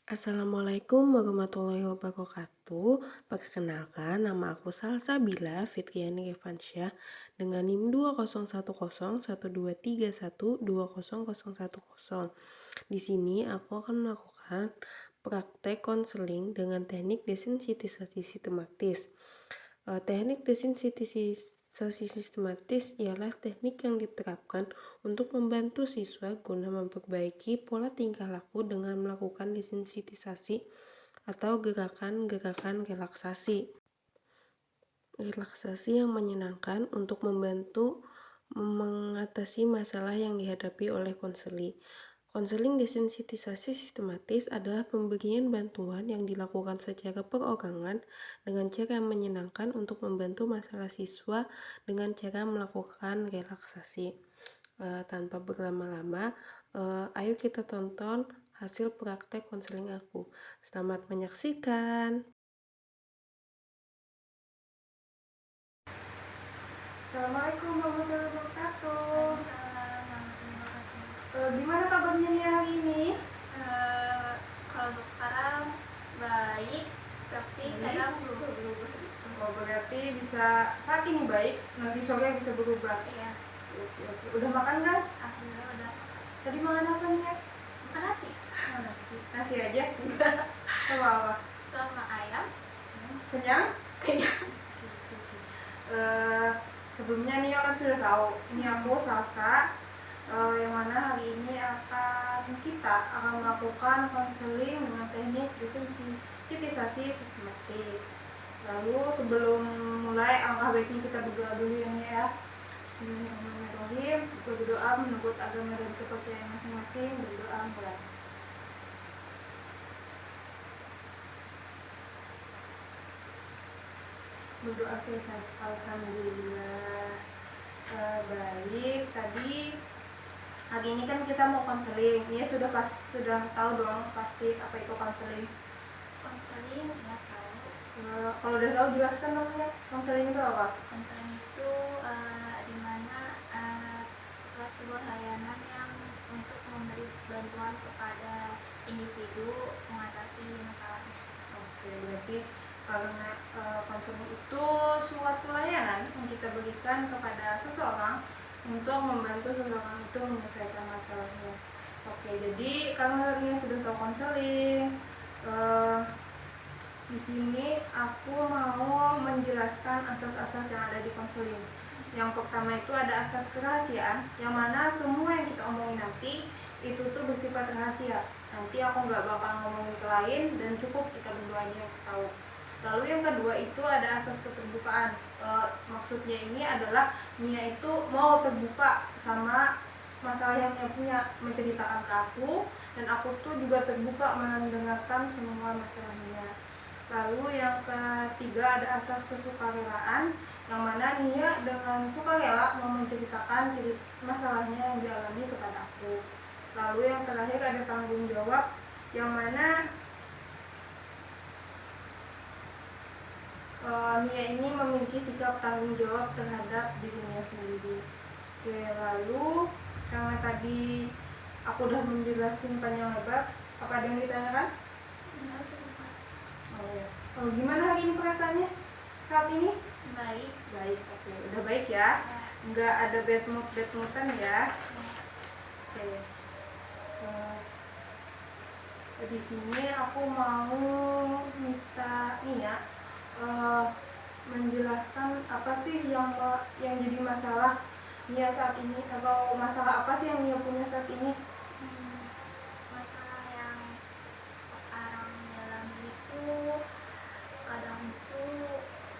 Assalamualaikum warahmatullahi wabarakatuh. Perkenalkan, nama aku Salsabila Fitriani Revansyah dengan NIM 20101231200110. Di sini aku akan melakukan praktek konseling dengan teknik desensitisasi sistematis. Teknik desensitisasi sistematis ialah teknik yang diterapkan untuk membantu siswa guna memperbaiki pola tingkah laku dengan melakukan desensitisasi atau gerakan-gerakan relaksasi. Relaksasi yang menyenangkan untuk membantu mengatasi masalah yang dihadapi oleh konseli. Konseling desensitisasi sistematis adalah pemberian bantuan yang dilakukan secara perorangan dengan cara yang menyenangkan untuk membantu masalah siswa dengan cara melakukan relaksasi. Tanpa berlama-lama, ayo kita tonton hasil praktek konseling aku. Selamat menyaksikan. Assalamualaikum warahmatullahi wabarakatuh. Gimana kabarnya nih hari ini? Kalau untuk sekarang baik, tapi kadang berubah-berubah gitu. Oh, berarti bisa saat ini baik, nanti sore bisa berubah. Iya, Oke. Udah makan kan? alhamdulillah udah. Tadi makan apa nih ya? Makan nasi Nasi aja? Sama apa? sama ayam. Kenyang? Kenyang. Sebelumnya nih kan sudah tahu, ini aku Salsa, yang mana hari ini kita akan melakukan konseling dengan teknik desensitisasi sistematik. Lalu sebelum mulai, alangkah baiknya kita berdoa dulu ya. Bismillahirrahmanirrahim. Kita berdoa menurut agama dan kepercayaan masing-masing. Berdoa mulai. Berdoa selesai. Alhamdulillah. Baik. Tadi hari ini kan kita mau konseling. Ini sudah tahu dong pasti apa itu konseling. Konseling ya tahu. Kalau udah tahu jelaskan dong ya. Konseling itu apa? Konseling itu dimana sebuah layanan yang untuk memberi bantuan kepada individu mengatasi masalahnya. Oke, berarti karena konseling itu suatu layanan yang kita berikan kepada seseorang untuk membantu seseorang itu menyelesaikan masalahnya. Oke, jadi karena ini sudah tahu konseling, di sini aku mau menjelaskan asas-asas yang ada di konseling. Yang pertama itu ada asas kerahasiaan, yang mana semua yang kita omongin nanti itu tuh bersifat rahasia. Nanti aku nggak bakal ngomongin ke lain dan cukup kita berdua aja yang tahu. Lalu yang kedua itu ada asas keterbukaan. Maksudnya ini adalah Nia itu mau terbuka sama masalah yang Nia punya, menceritakan ke aku, dan aku tuh juga terbuka mendengarkan semua masalahnya. Lalu yang ketiga ada asas kesukarelaan, yang mana Nia dengan sukarela mau menceritakan masalahnya yang dialami kepada aku. Lalu yang terakhir ada tanggung jawab, yang mana Nia ini memiliki sikap tanggung jawab terhadap dirinya sendiri. Oke, lalu karena tadi aku udah menjelasin panjang lebar, apa ada yang ditanyakan? Oh ya. Gimana hari ini perasaannya saat ini? Baik. Baik, oke. Udah baik ya? Nggak ada bad moodan ya? Oke. Di sini aku mau minta Nia menjelaskan apa sih yang jadi masalah Nia saat ini, atau masalah apa sih yang Nia punya saat ini? Masalah yang sekarang dalam itu kadang itu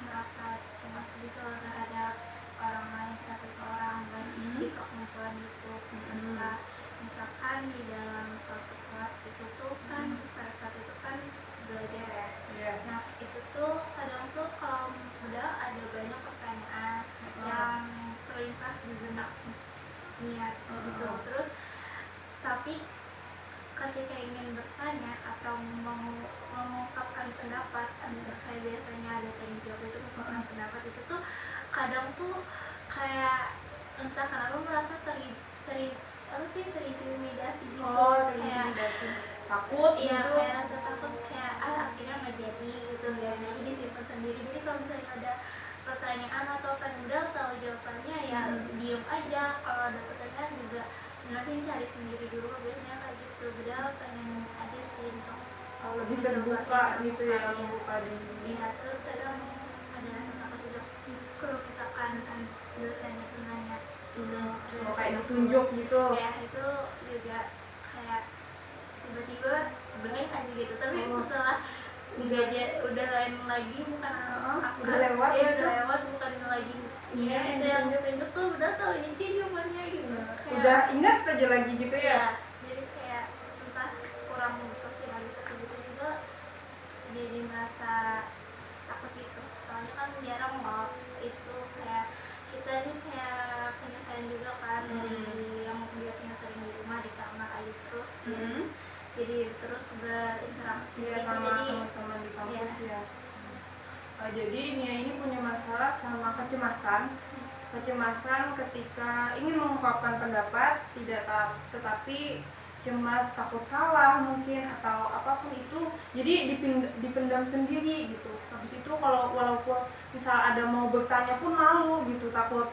merasa cemas gitu terhadap orang lain, terhadap seorang baik di perkumpulan itu. Ketika misalkan di dalam suatu kelas itu tuh kan pada saat itu kan belajar ya. Yeah. Nah itu tuh kadang tuh kalau udah ada banyak pertanyaan yang terlintas di benak niat gitu. Terus tapi ketika ingin bertanya atau mengungkapkan pendapat, kayak biasanya ada tanya jawab itu, mengungkapkan pendapat itu tuh kadang tuh kayak entah kenapa merasa terintimidasi gitu. Terintimidasi. takut iya gitu. kayak rasa takut kayak akhirnya nggak jadi gitu, biarin aja disimpan sendiri. Jadi kalau misalnya ada pertanyaan atau pengen udah tahu jawabannya ya diem aja. Kalau ada pertanyaan juga nanti cari sendiri dulu, biasanya kayak gitu. Udah pengen aja sih untuk Lebih terbuka gitu ya, iya. membuka diri. Iya, terus kadang ada rasa takut juga kalau misalkan dosen itu nanya gitu, Mau kayak ditunjuk gitu. ya itu juga kayak tiba-tiba blank aja gitu. Tapi setelah udah lain lagi, bukan udah lewat ya gitu. udah lewat, bukan lagi Iya, itu yang ditunjuk tuh udah tahu inti jawabannya gitu. Udah ingat aja lagi gitu ya. Jadi kayak entah kurang sosialisasi gitu juga, jadi merasa takut gitu. Soalnya kan jarang loh itu, kayak kita nih kayak penyelesaian juga kan dari yang biasanya sering di rumah di kamar aja terus jadi terus berinteraksi Iya, gitu. sama Jadi teman-teman di kampus ya. Jadi ini punya masalah sama kecemasan ketika ingin mengungkapkan pendapat, tetapi cemas takut salah mungkin atau apapun itu, jadi dipendam sendiri gitu. Habis itu kalau walaupun misal ada mau bertanya pun malu gitu, takut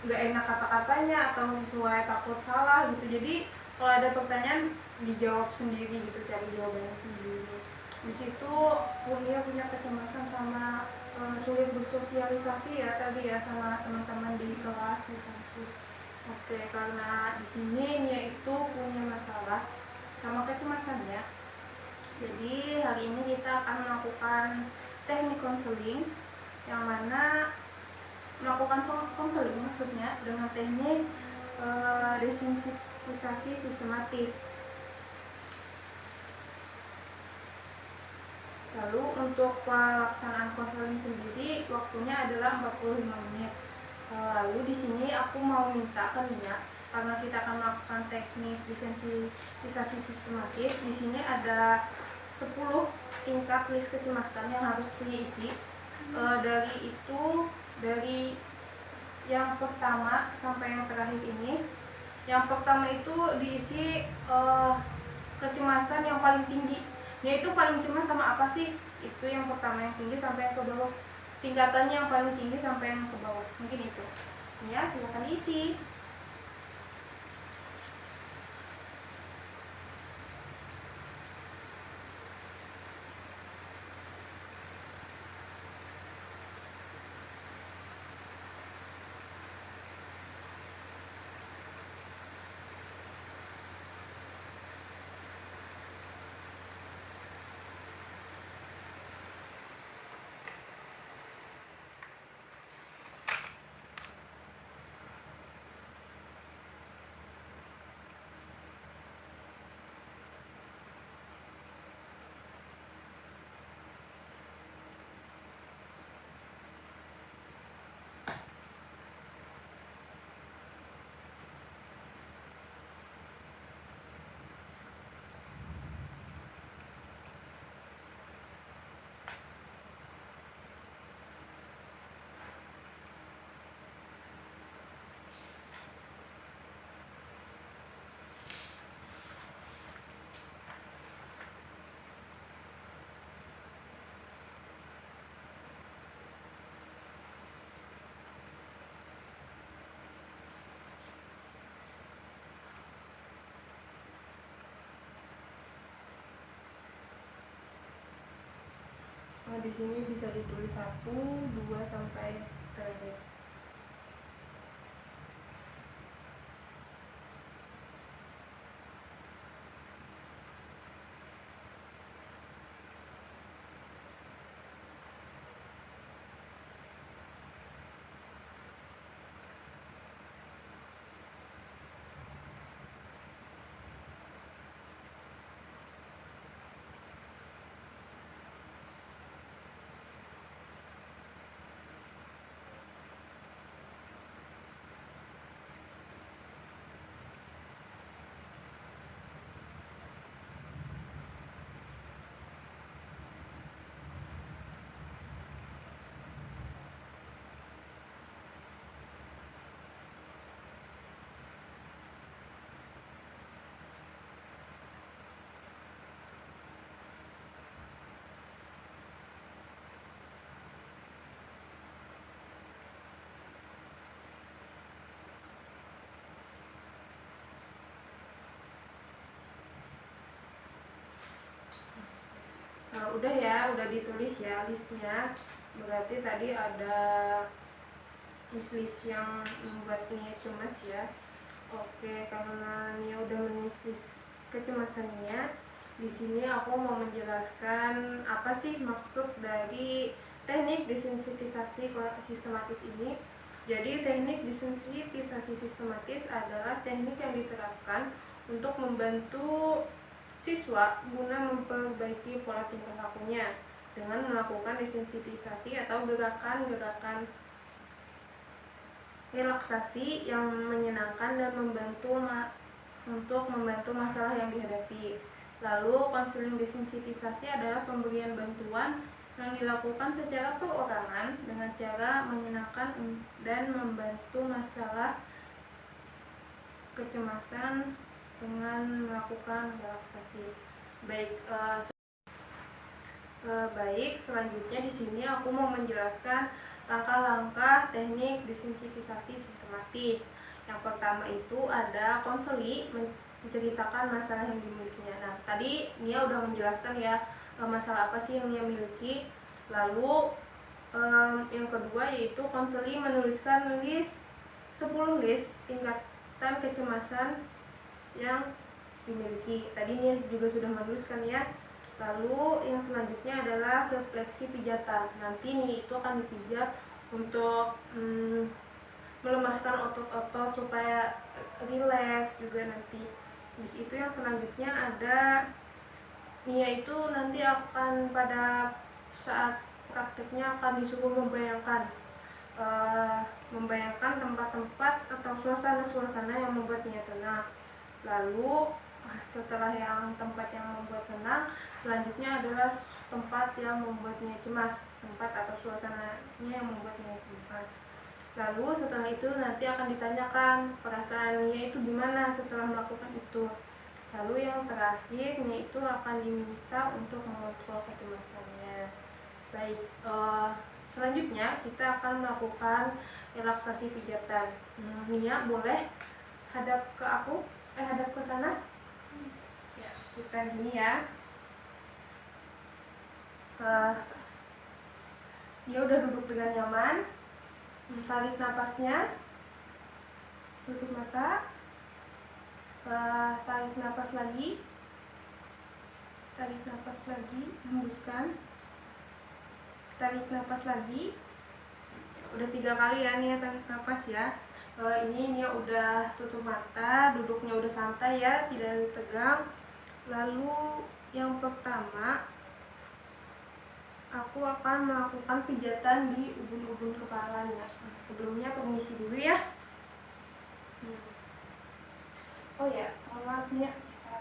nggak enak kata-katanya atau sesuai, takut salah gitu. Jadi kalau ada pertanyaan dijawab sendiri gitu, cari jawabannya sendiri. Di situ punya kecemasan sama sulit bersosialisasi ya tadi ya sama teman-teman di kelas di kampus. Oke, karena di sini Nia itu punya masalah sama kecemasannya. Jadi hari ini kita akan melakukan teknik konseling, yang mana melakukan konseling maksudnya dengan teknik desensitisasi sistematis. Lalu untuk pelaksanaan konseling sendiri waktunya adalah 45 menit. Lalu di sini aku mau minta ke Nia, karena kita akan melakukan teknik desensitisasi sistematis. Di sini ada 10 tingkat list kecemasan yang harus diisi. Dari yang pertama sampai yang terakhir ini. Yang pertama itu diisi kecemasan yang paling tinggi. Yaitu paling cemas sama apa sih? Itu yang pertama, yang tinggi sampai yang ke bawah. Tingkatannya yang paling tinggi sampai yang ke bawah. Mungkin itu. Ya, silakan isi. Di sini bisa ditulis 1, 2 sampai terakhir. Udah ya, udah ditulis ya listnya. Berarti tadi ada list yang membuat Nia cemas ya. Oke, karena Nia udah menulis list kecemasannya, di sini aku mau menjelaskan apa sih maksud dari teknik desensitisasi sistematis ini. Jadi teknik desensitisasi sistematis adalah teknik yang diterapkan untuk membantu siswa guna memperbaiki pola tingkah lakunya dengan melakukan desensitisasi atau gerakan-gerakan relaksasi yang menyenangkan dan untuk membantu masalah yang dihadapi. Lalu konseling desensitisasi adalah pemberian bantuan yang dilakukan secara perorangan dengan cara menyenangkan dan membantu masalah kecemasan dengan melakukan relaksasi. Baik, selanjutnya di sini aku mau menjelaskan langkah-langkah teknik desensitisasi sistematis. Yang pertama itu ada konseli, menceritakan masalah yang dimilikinya. Nah, tadi Nia udah menjelaskan ya masalah apa sih yang Nia miliki. Lalu yang kedua yaitu konseli menuliskan 10 list tingkatan kecemasan yang dimiliki. Tadi Nia juga sudah menuliskan ya. Lalu yang selanjutnya adalah refleksi pijatan. Nanti nih itu akan dipijat untuk melemaskan otot-otot supaya rileks juga nanti. Di situ yang selanjutnya ada Nia itu nanti akan pada saat prakteknya akan disuruh membayangkan tempat-tempat atau suasana-suasana yang membuat Nia tenang. Lalu setelah yang tempat yang membuat tenang, selanjutnya adalah tempat yang membuatnya cemas, tempat atau suasananya yang membuatnya cemas. Lalu setelah itu nanti akan ditanyakan perasaannya itu gimana setelah melakukan itu. Lalu yang terakhirnya itu akan diminta untuk mengontrol kecemasannya. Baik, selanjutnya kita akan melakukan relaksasi pijatan. Nia boleh hadap ke aku, hadap ke sana. Ya, kita gini ya. Dia udah duduk dengan nyaman. Tarik napasnya, tutup mata, tarik napas lagi, hembuskan, tarik napas lagi. Udah 3 kali ya Nia tarik napas ya. Ini Nia udah tutup mata, duduknya udah santai ya, tidak tegang. Lalu yang pertama, aku akan melakukan pijatan di ubun-ubun kepalanya. Sebelumnya permisi dulu ya. Oh ya, maaf Nia, bisa.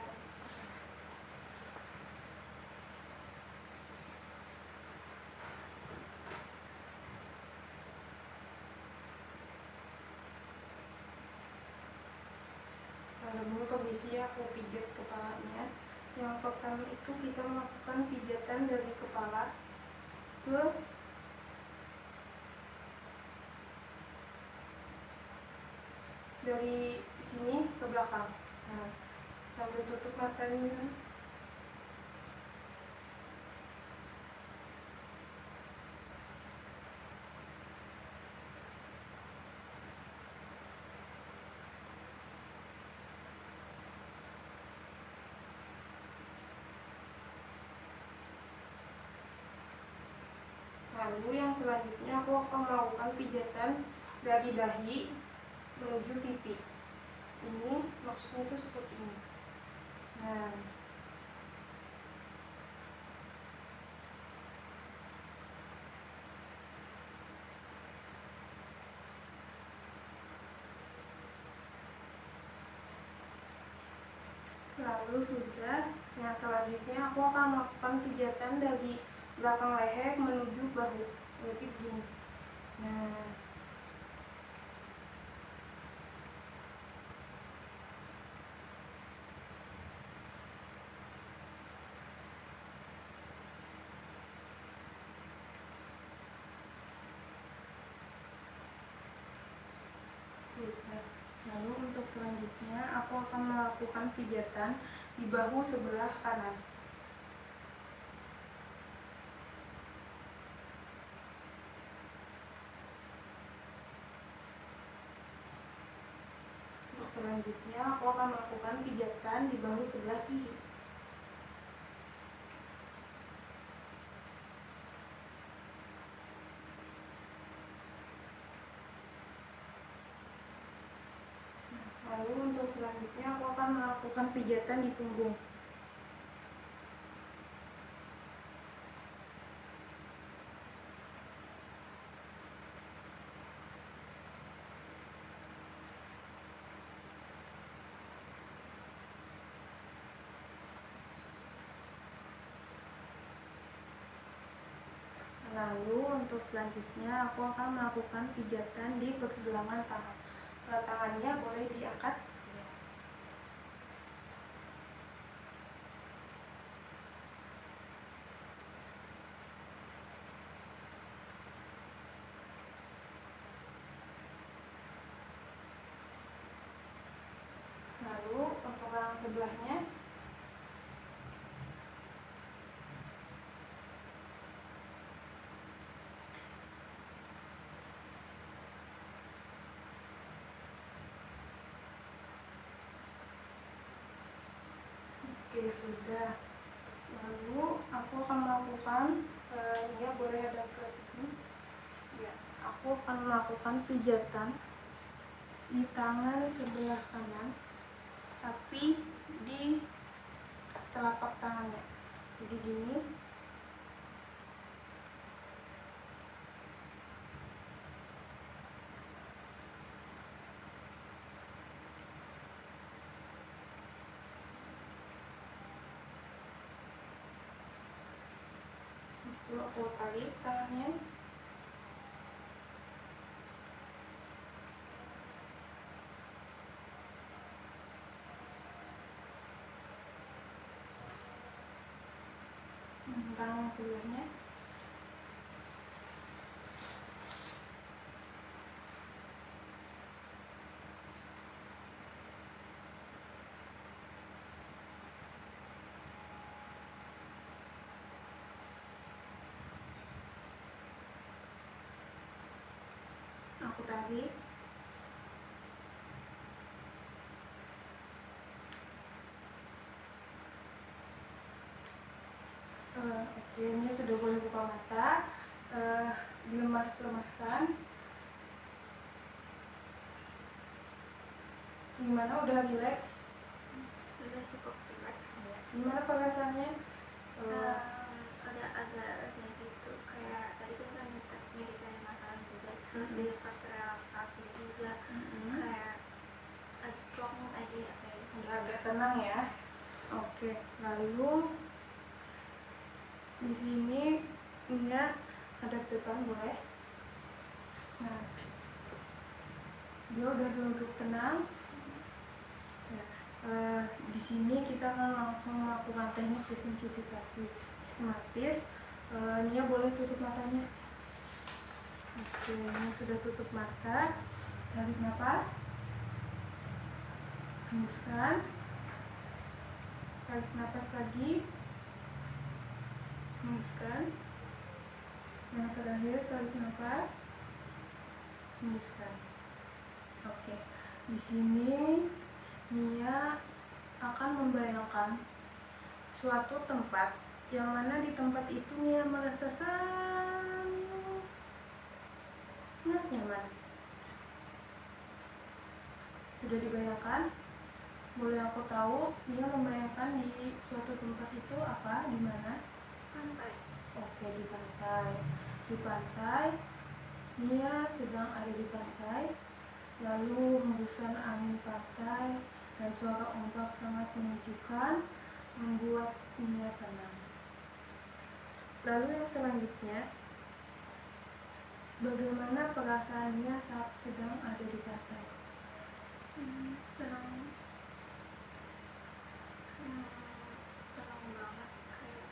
Lalu permisi ya, aku pijat kepalanya. Yang pertama itu kita melakukan pijatan dari kepala dari sini ke belakang. Nah, sambil tutup matanya. Lalu yang selanjutnya aku akan melakukan pijatan dari dahi menuju pipi. Ini maksudnya itu seperti ini. Nah, lalu sudah. Yang selanjutnya aku akan melakukan pijatan dari belakang leher menuju bahu. Jadi begini. Nah, sudah. Lalu untuk selanjutnya aku akan melakukan pijatan di bahu sebelah kanan. selanjutnya aku akan melakukan pijatan di bahu sebelah kiri. Lalu untuk selanjutnya aku akan melakukan pijatan di punggung. Lalu untuk selanjutnya aku akan melakukan pijatan di pergelangan tangan. Tangannya boleh diangkat. Lalu untuk tangan sebelahnya oke, sudah. Lalu aku akan melakukan ya boleh ada ke sini. Ya, aku akan melakukan pijatan di tangan sebelah kanan, tapi di telapak tangannya. Jadi gini. Itu aku tarik tangannya. Tangan sebelahnya. Aku tarik. Oke, ini sudah boleh buka mata. Dilemas-lemaskan. Gimana, udah relax? Udah cukup relax ya. Gimana perasaannya? Ada agak gitu, kayak tadi kan nyeritain masalah juga, terus di pas relaksasi juga kayak plong aja ya, kayak Udah agak tenang ya. Oke, lalu di sini Nia hadap depan boleh. Nah, dia udah duduk tenang. Ya, di sini kita akan langsung melakukan teknik desensitisasi sistematis. Nia boleh tutup matanya. Oke, Nia sudah tutup mata. Tarik nafas. Hembuskan. Tarik nafas lagi. Hembuskan. Yang terakhir, tarik nafas. Hembuskan. Oke, di sini Nia akan membayangkan suatu tempat yang mana di tempat itu Nia merasa sangat nyaman. Sudah dibayangkan? Boleh aku tahu Nia membayangkan di suatu tempat itu apa, di mana? pantai. Oke, di pantai. Di pantai, Nia sedang ada di pantai. Lalu hembusan angin pantai dan suara ombak sangat menyejukkan, membuat Nia tenang. Lalu yang selanjutnya, bagaimana perasaan Nia saat sedang ada di pantai? Tenang. Senang banget, kayak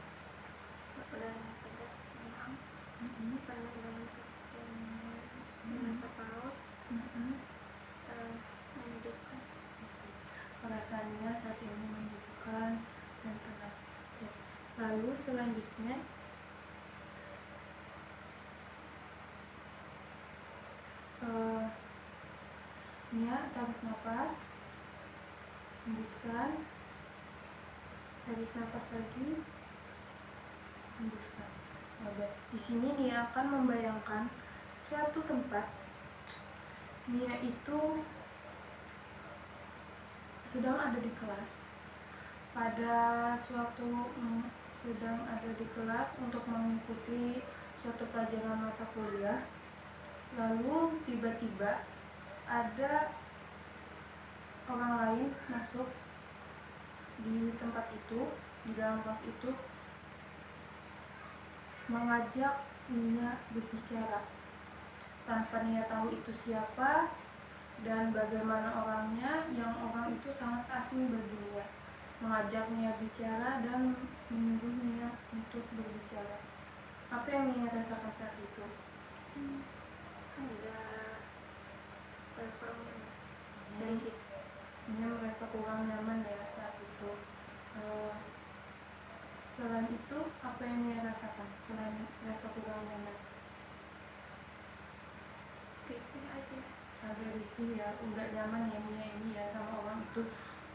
sebenarnya segar, tenang, penuh dengan kesunyian, menatap laut, menyejukkan. Perasaan Nia saat ini menyejukkan dan tenang. Oke. Lalu selanjutnya, Nia tarik nafas. hembuskan, tarik nafas lagi, hembuskan. Oke, di sini Nia akan membayangkan suatu tempat. Nia itu sedang ada di kelas. Pada sedang ada di kelas untuk mengikuti suatu pelajaran mata kuliah. Lalu tiba-tiba ada orang lain masuk di tempat itu, di dalam kelas itu, mengajak Nia berbicara tanpa Nia tahu itu siapa dan bagaimana orangnya, yang orang itu sangat asing bagi Nia, mengajak Nia bicara dan menyuruh Nia untuk berbicara. Apa yang Nia rasakan saat itu? Agak kurang sedikit. Nia merasa kurang nyaman ya saat itu. Selain itu, apa yang Nia rasakan selain rasa kurang nyaman? Risih aja. Agak risih ya, nggak nyaman ya Nia ini ya sama orang itu.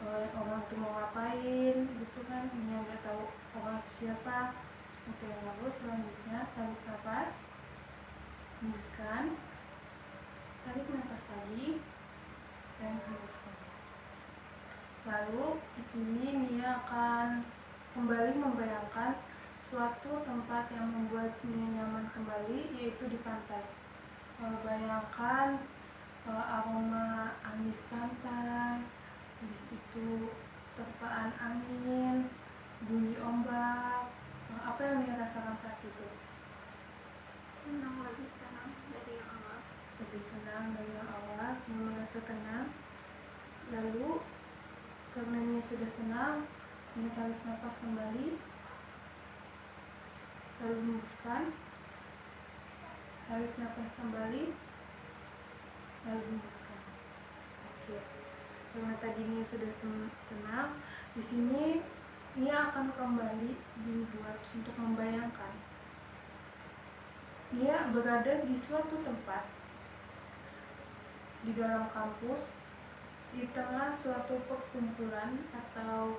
Orang itu mau ngapain gitu kan, Nia nggak tahu orang itu siapa. Oke, lalu selanjutnya tarik nafas, hembuskan, tarik nafas lagi, dan hembuskan. Lalu di sini Nia akan kembali membayangkan suatu tempat yang membuat Nia nyaman kembali, yaitu di pantai. Bayangkan aroma amis pantai, habis itu terpaan angin, bunyi ombak. Apa yang Nia rasakan saat itu? Lebih tenang dari yang awal. Lebih tenang dari yang awal, Nia merasa tenang. Lalu karena Nia sudah tenang, Nia tarik nafas kembali, lalu hembuskan, tarik nafas kembali, lalu hembuskan. Oke. Karena tadi Nia sudah tenang, di sini Nia akan kembali dibuat untuk membayangkan Nia berada di suatu tempat di dalam kampus, di tengah suatu perkumpulan atau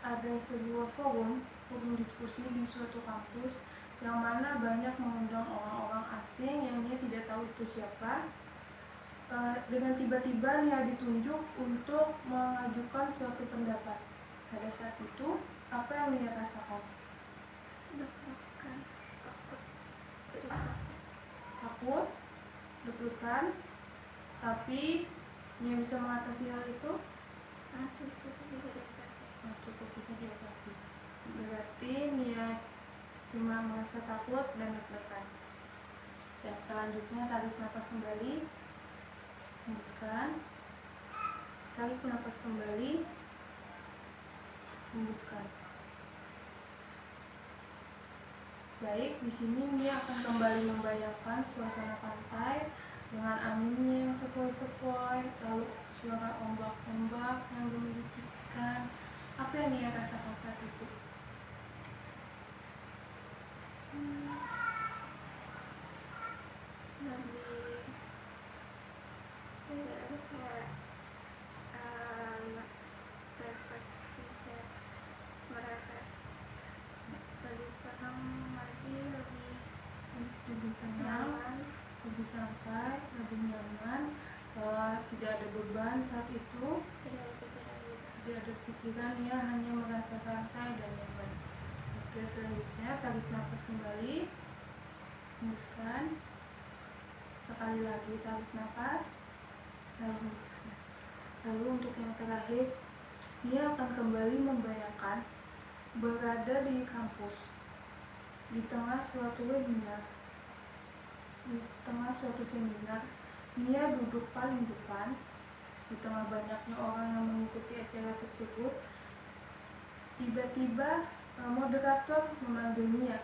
ada sebuah forum diskusi di suatu kampus yang mana banyak mengundang orang-orang asing yang Nia tidak tahu itu siapa. Dengan tiba-tiba Nia ditunjuk untuk mengajukan suatu pendapat. Pada saat itu, apa yang Nia rasakan? Deg-degan, takut, sedikit takut. Takut, deg-degan, tapi Nia bisa mengatasi hal itu? Masih cukup bisa diatasi. Cukup bisa diatasi. Berarti Nia cuma merasa takut dan deg-degan. Dan selanjutnya tarik nafas kembali, hembuskan, tarik nafas kembali, hembuskan. Baik, di sini Nia akan kembali membayangkan suasana pantai dengan anginnya yang sepoi-sepoi, lalu suara ombak-ombak yang menggigitkan. Apa yang Nia rasakan saat itu? Lebih saya kayak refleksi, kayak merefresh, lebih tenang lagi, lebih tenang, nyaman, lebih santai, lebih nyaman, tidak ada beban saat itu, tidak ada pikiran juga. tidak ada pikiran, ya hanya merasa santai dan nyaman. Oke, selanjutnya tarik nafas kembali, hembuskan, sekali lagi tarik nafas, lalu hembuskan. Lalu untuk yang terakhir, dia akan kembali membayangkan berada di kampus, di tengah suatu webinar, di tengah suatu seminar. Nia duduk paling depan, di tengah banyaknya orang yang mengikuti acara tersebut. Tiba-tiba moderator memanggil Nia.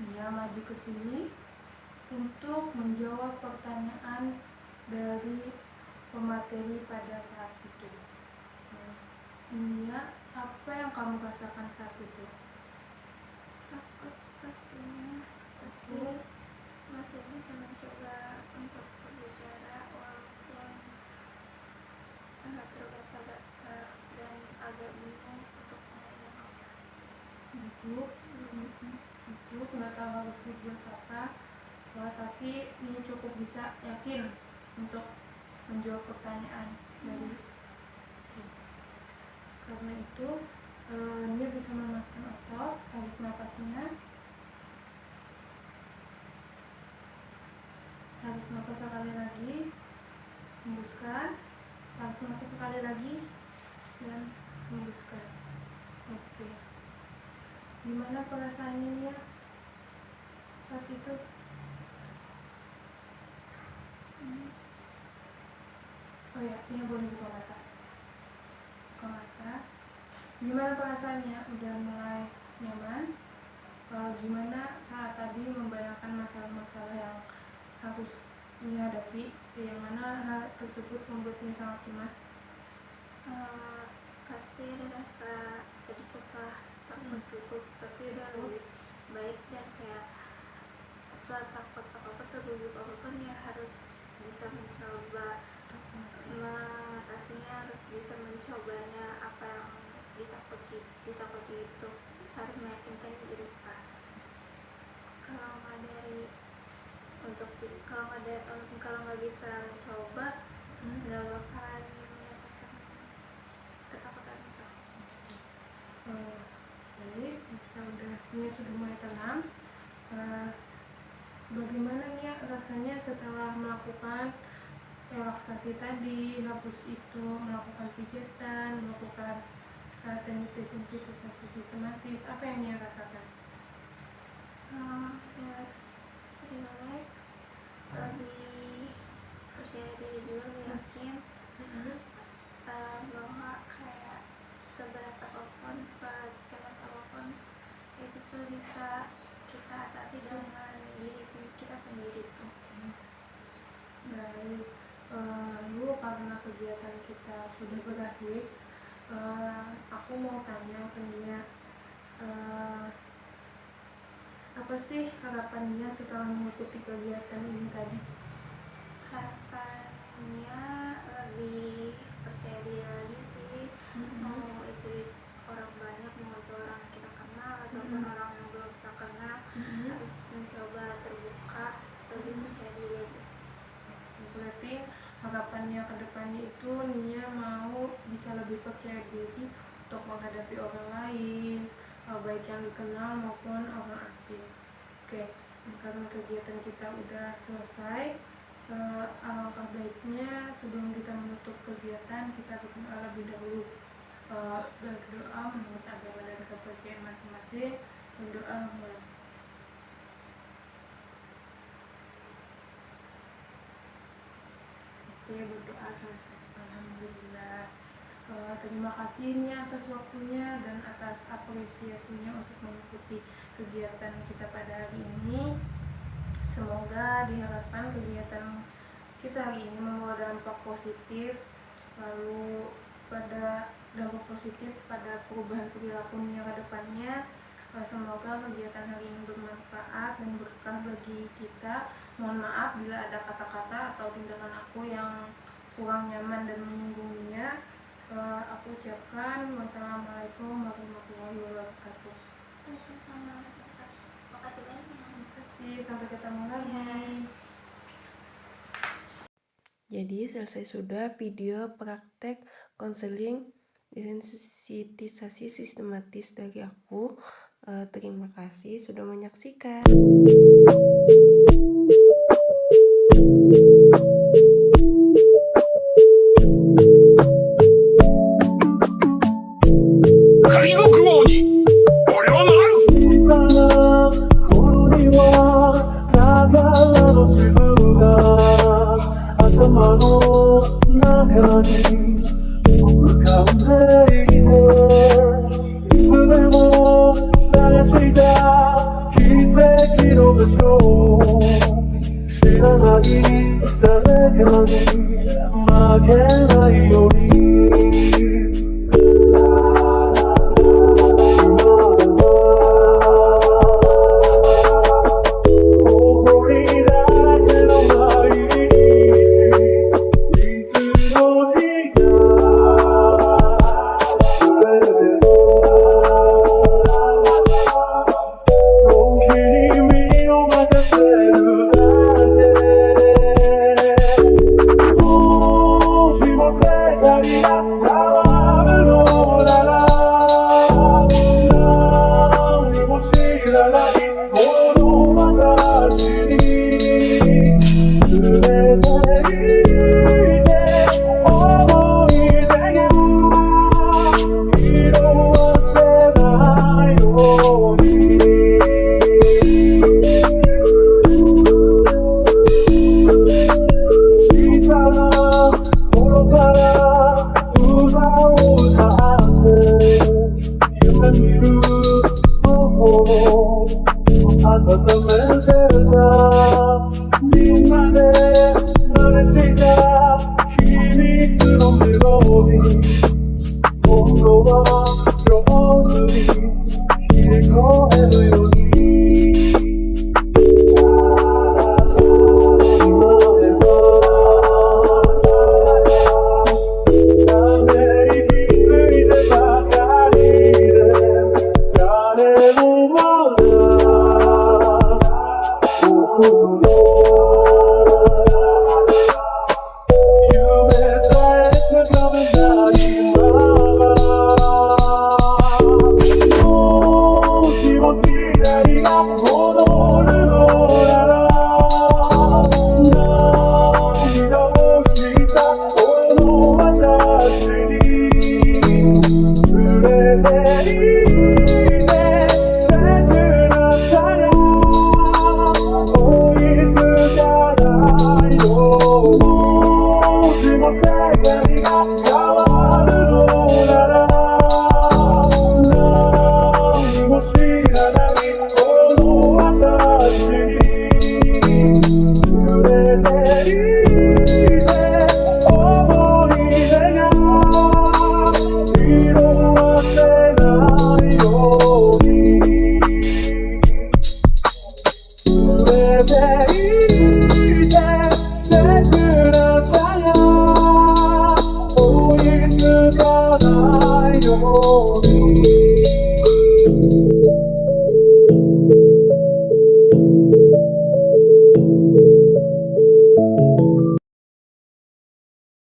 Nia maju ke sini untuk menjawab pertanyaan dari pemateri pada saat itu. Nia, apa yang kamu rasakan saat itu? Takut pastinya, tapi masih bisa mencoba untuk berbicara walaupun agak terbata-bata Duduk nggak tahu harus berbuat apa. Tapi ini cukup bisa yakin untuk menjawab pertanyaan dari karena itu dia bisa memasukkan otot, tarik napasnya, tarik napas sekali lagi, hembuskan, tarik napas sekali lagi, dan hembuskan. Oke, gimana perasaannya ya saat itu? Oh ya, ini boleh buka mata. Gimana perasaannya? Udah mulai nyaman? Gimana saat tadi membayangkan masalah-masalah yang harus dihadapi, yang mana hal tersebut membuatnya sangat cemas? Pasti ada rasa sedikit lah takut gugup, tapi udah lebih baik, dan kayak setakut apapun, segugup apapun ya harus bisa mencoba mengatasinya, harus bisa mencobanya. Apa yang ditakuti itu harus meyakinkan diri Pak. Kalau nggak bisa mencoba, nggak bakalan merasakan ketakutan itu. Jadi ini sudah mulai tenang. Bagaimana nih rasanya setelah melakukan relaksasi tadi, hapus itu, melakukan pijatan, melakukan teknik desensitisasi sistematis? Apa yang dia rasakan? Relax, lebih percaya diri juga, lebih yakin bahwa kayak seberat apapun, secemas apapun, itu tuh bisa kita atasi dengan diri kita sendiri. Baik, lalu karena kegiatan kita sudah berakhir, aku mau tanya ke Nia, apa sih harapannya setelah mengikuti kegiatan ini tadi? Harapannya lebih percaya diri lagi sih. Mau itu orang banyak, mau itu orang yang kita kenal ataupun orang yang belum kita kenal, harus mencoba terbuka, lebih percaya diri lagi sih. Berarti harapannya ke depannya itu Nia mau bisa lebih percaya diri untuk menghadapi orang lain, baik yang dikenal maupun orang asing. Oke, karena kegiatan kita udah selesai, alangkah baiknya sebelum kita menutup kegiatan kita berdoa lebih dahulu. Berdoa menurut agama dan kepercayaan masing-masing. Berdoa mulai. Oke, berdoa selesai. Alhamdulillah. Terima kasih nih atas waktunya dan atas apresiasinya untuk mengikuti kegiatan kita pada hari ini. Semoga diharapkan kegiatan kita hari ini membawa dampak positif, lalu pada dampak positif pada perubahan perilaku Nia ke depannya. Semoga kegiatan hari ini bermanfaat dan berkah bagi kita. Mohon maaf bila ada kata-kata atau tindakan aku yang kurang nyaman dan menyinggung Nia. Aku ucapkan wassalamualaikum warahmatullahi wabarakatuh. Makasih banyak. Terima kasih, sampai ketemu lagi. Jadi selesai sudah video praktek konseling desensitisasi sistematis dari aku. Terima kasih sudah menyaksikan. Oh